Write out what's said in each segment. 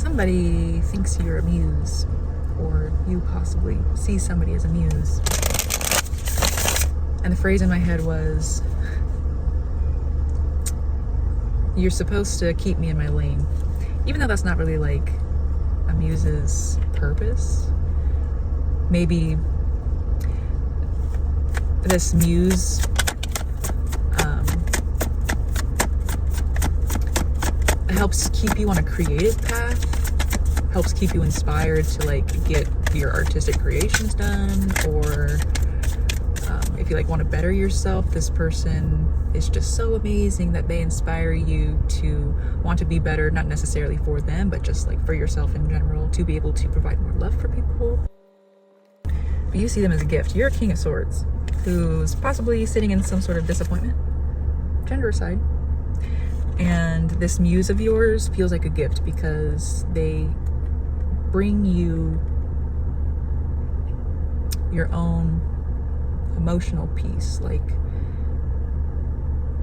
somebody thinks you're a muse, or you possibly see somebody as a muse. And the phrase in my head was, you're supposed to keep me in my lane. Even though that's not really like a muse's purpose. Maybe this muse helps keep you on a creative path, helps keep you inspired to like get your artistic creations done, or if you like want to better yourself, this person is just so amazing that they inspire you to want to be better, not necessarily for them, but just like for yourself in general, to be able to provide more love for people. But you see them as a gift. You're a King of Swords who's possibly sitting in some sort of disappointment, gender aside. And this muse of yours feels like a gift because they bring you your own emotional peace. Like,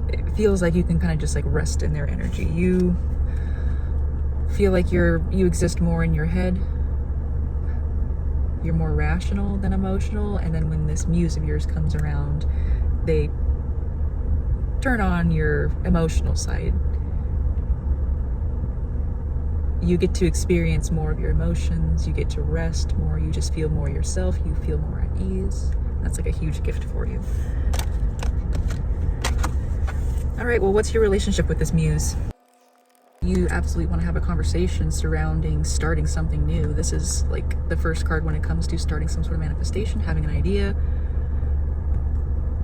it feels like you can kind of just like rest in their energy. You feel like you exist more in your head. You're more rational than emotional. And then when this muse of yours comes around, they turn on your emotional side. You get to experience more of your emotions. You get to rest more. You just feel more yourself. You feel more at ease. That's like a huge gift for you. All right, well, what's your relationship with this muse? You absolutely want to have a conversation surrounding starting something new. This is like the first card when it comes to starting some sort of manifestation, having an idea,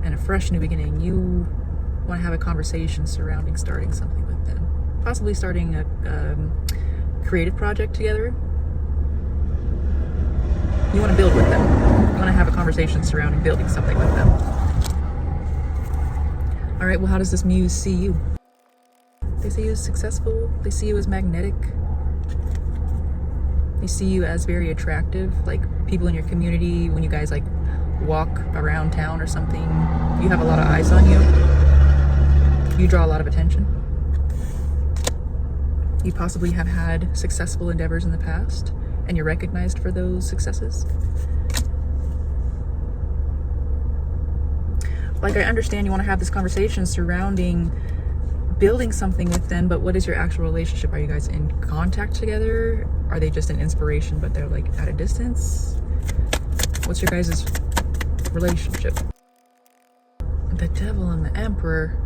and a fresh new beginning. You want to have a conversation surrounding starting something with them. Possibly starting a creative project together. You want to build with them. You want to have a conversation surrounding building something with them. All right, well, how does this muse see you? They see you as successful. They see you as magnetic. They see you as very attractive. Like, people in your community, when you guys like walk around town or something, you have a lot of eyes on you. You draw a lot of attention. You possibly have had successful endeavors in the past, and you're recognized for those successes. Like, I understand you want to have this conversation surrounding building something with them, but what is your actual relationship? Are you guys in contact together? Are they just an inspiration, but they're like at a distance? What's your guys' relationship? The Devil and the Emperor.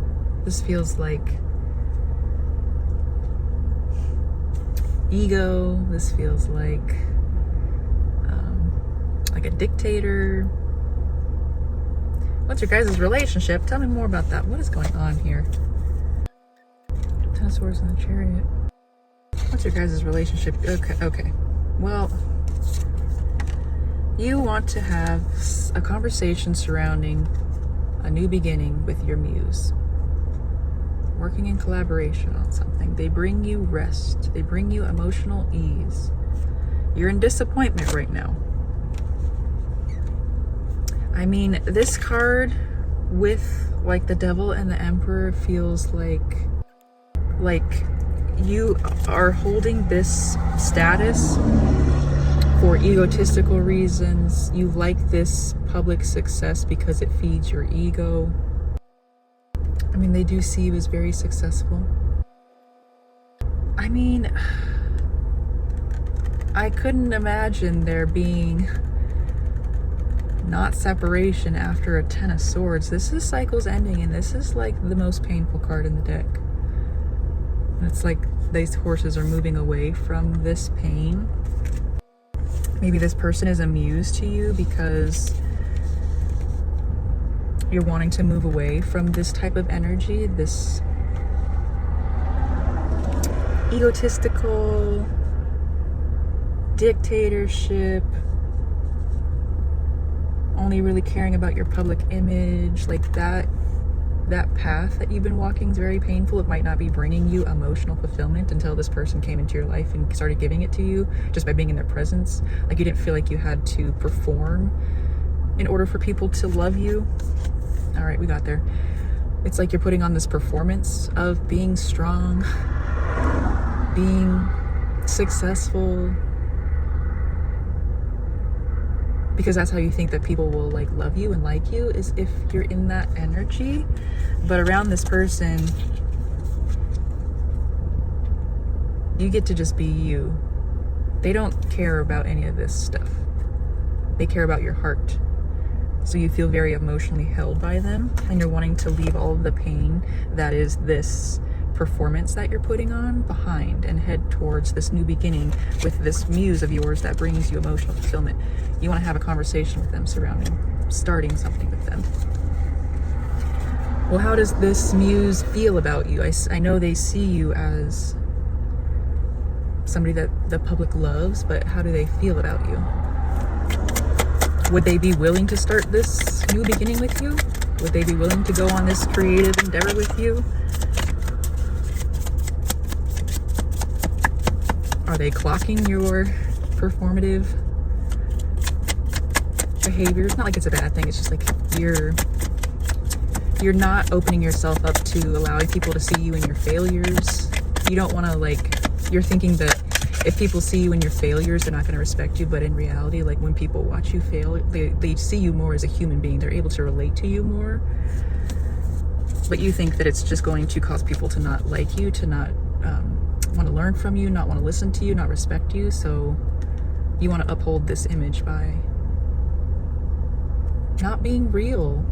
This feels like ego. This feels like a dictator. What's your guys' relationship? Tell me more about that. What is going on here? Ten of Swords and the Chariot. What's your guys' relationship? Okay. Well, you want to have a conversation surrounding a new beginning with your muse. Working in collaboration on something. They bring you rest. They bring you emotional ease. You're in disappointment right now. I mean, this card with like the Devil and the Emperor feels like you are holding this status for egotistical reasons. You like this public success because it feeds your ego. I mean, they do see you as very successful. I mean, I couldn't imagine there being not separation after a Ten of Swords. This is cycles ending, and this is like the most painful card in the deck. It's like these horses are moving away from this pain. Maybe this person is a muse to you because you're wanting to move away from this type of energy, this egotistical dictatorship, only really caring about your public image. Like that path that you've been walking is very painful. It might not be bringing you emotional fulfillment until this person came into your life and started giving it to you just by being in their presence. Like, you didn't feel like you had to perform in order for people to love you. All right, we got there. It's like you're putting on this performance of being strong, being successful, because that's how you think that people will like love you and like you, is if you're in that energy. But around this person, you get to just be you. They don't care about any of this stuff. They care about your heart. So you feel very emotionally held by them, and you're wanting to leave all of the pain that is this performance that you're putting on behind and head towards this new beginning with this muse of yours that brings you emotional fulfillment. You want to have a conversation with them surrounding starting something with them. Well, how does this muse feel about you? I know they see you as somebody that the public loves, but how do they feel about you? Would they be willing to start this new beginning with you? Would they be willing to go on this creative endeavor with you? Are they clocking your performative behavior? It's not like it's a bad thing. It's just like you're not opening yourself up to allowing people to see you in your failures. You don't want to, like, you're thinking that if people see you in your failures, they're not going to respect you. But in reality, like, when people watch you fail, they see you more as a human being. They're able to relate to you more. But you think that it's just going to cause people to not like you, to not want to learn from you, not want to listen to you, not respect you. So you want to uphold this image by not being real,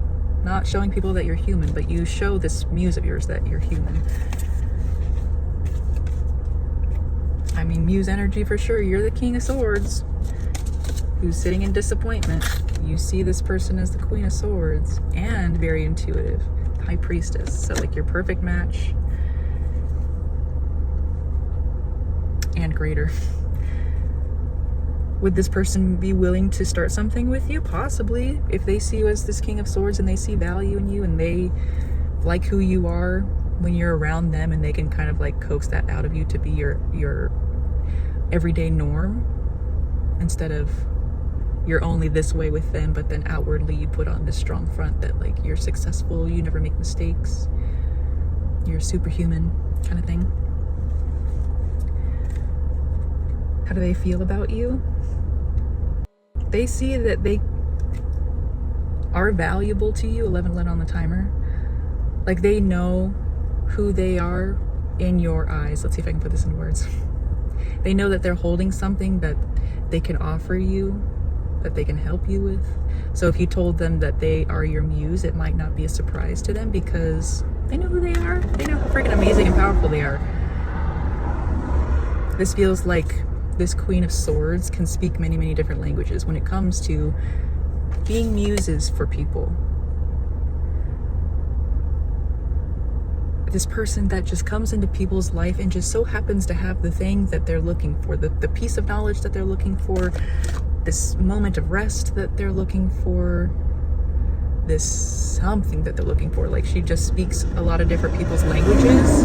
not showing people that you're human, but you show this muse of yours that you're human. I mean, muse energy for sure. You're the King of Swords who's sitting in disappointment. You see this person as the Queen of Swords and very intuitive, High Priestess. So like your perfect match and greater. Would this person be willing to start something with you? Possibly. If they see you as this King of Swords and they see value in you and they like who you are when you're around them, and they can kind of like coax that out of you to be your everyday norm, instead of you're only this way with them, but then outwardly you put on this strong front that like you're successful, you never make mistakes, you're superhuman kind of thing. How do they feel about you? They see that they are valuable to you. 11 on the timer. Like, they know who they are in your eyes. Let's see if I can put this in words. They know that they're holding something that they can offer you, that they can help you with. So if you told them that they are your muse, it might not be a surprise to them, because they know who they are. They know how freaking amazing and powerful they are. This feels like this Queen of Swords can speak many, many different languages when it comes to being muses for people. This person that just comes into people's life and just so happens to have the thing that they're looking for, the piece of knowledge that they're looking for, this moment of rest that they're looking for, this something that they're looking for. Like, she just speaks a lot of different people's languages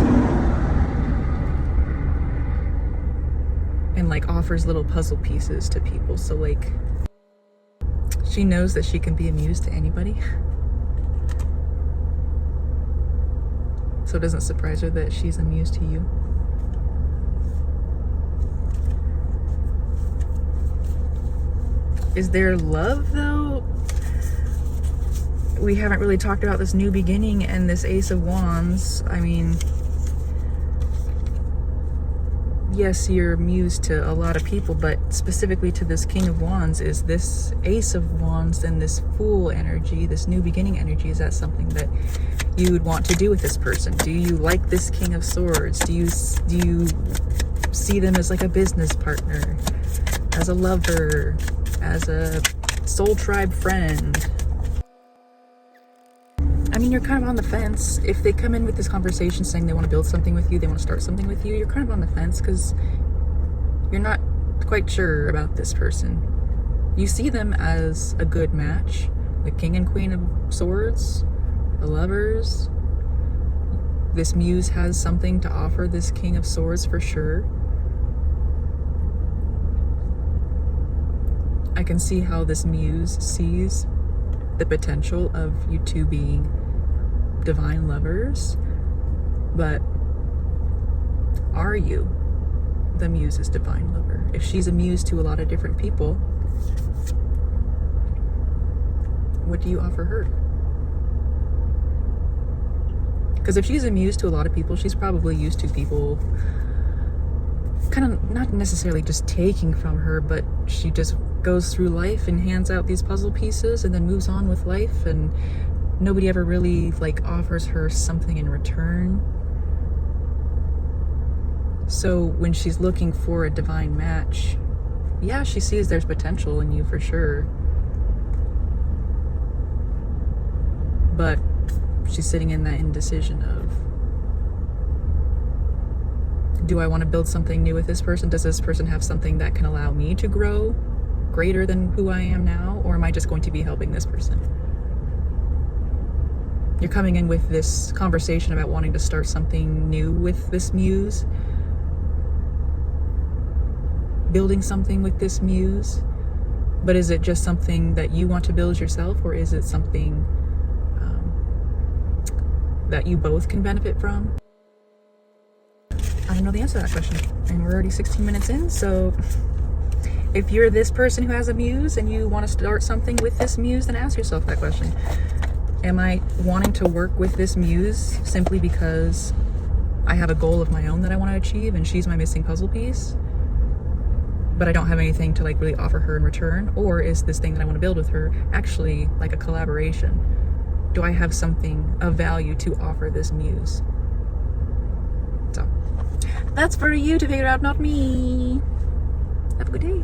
and like offers little puzzle pieces to people. So like, she knows that she can be a muse to anybody. So it doesn't surprise her that she's a muse to you. Is there love though? We haven't really talked about this new beginning and this Ace of Wands. I mean, yes, you're muse to a lot of people, but specifically to this King of Wands, is this Ace of Wands and this Fool energy, this new beginning energy. Is that something that you would want to do with this person? Do you like this King of Swords? Do you see them as like a business partner, as a lover, as a soul tribe friend? I mean, you're kind of on the fence. If they come in with this conversation saying they want to build something with you, they want to start something with you, you're kind of on the fence because you're not quite sure about this person. You see them as a good match, the King and Queen of Swords, the lovers. This muse has something to offer this King of Swords for sure. I can see how this muse sees the potential of you two being divine lovers, but are you? the Muse's divine lover. If she's a muse to a lot of different people, what do you offer her? Because if she's a muse to a lot of people, she's probably used to people kind of not necessarily just taking from her, but she just goes through life and hands out these puzzle pieces and then moves on with life, and nobody ever really like offers her something in return. So when she's looking for a divine match, yeah, she sees there's potential in you for sure, but she's sitting in that indecision of, do I want to build something new with this person? Does this person have something that can allow me to grow greater than who I am now? Or am I just going to be helping this person? You're coming in with this conversation about wanting to start something new with this muse, building something with this muse, but is it just something that you want to build yourself, or is it something that you both can benefit from? I don't know the answer to that question, and we're already 16 minutes in. So if you're this person who has a muse and you want to start something with this muse, then ask yourself that question. Am I wanting to work with this muse simply because I have a goal of my own that I want to achieve and she's my missing puzzle piece, but I don't have anything to like really offer her in return? Or is this thing that I want to build with her actually like a collaboration? Do I have something of value to offer this muse? So that's for you to figure out, not me. Have a good day.